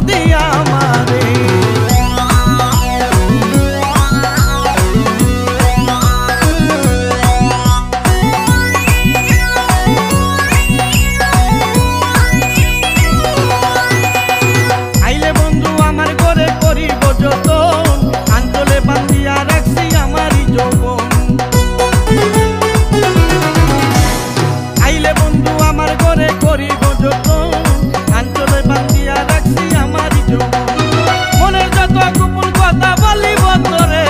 যদি আমারে আইলে বন্ধু আমার ঘরে করিব যতন আঞ্চলে বান্ধিয়া রাখছি আমারই যৌবন আইলে বন্ধু আমার ঘরে করিব যতন আঞ্চলে বান্ধিয়া রাখছি আমারই যৌবন মনের যত গোপন কথা বলিব তোরে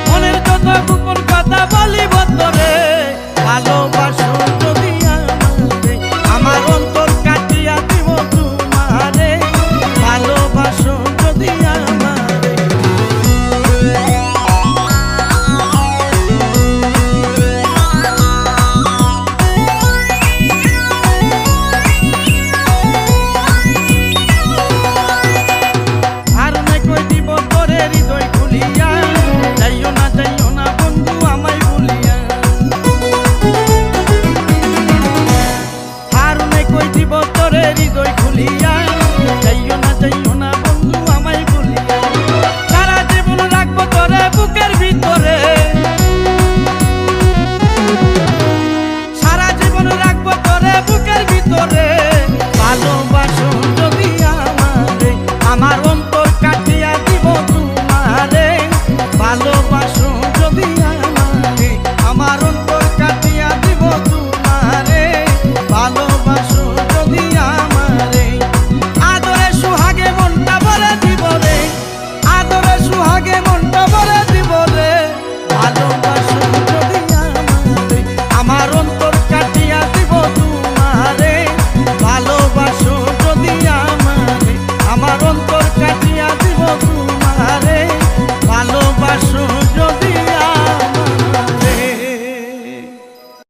মনের যত গোপন কথা বলিব তোরে ভালোবাসো যদি আমারে আমার অন্তর কাটিয়া দিব তোমারে ভালোবাসো যদি আমারে আর নাই কই দিব তোরে হৃদয় খুলিয়া যাইও না বন্ধু আমায় ভুলিয়া আর নাই কই দিব তোরে হৃদয় খুলিয়া যাইও না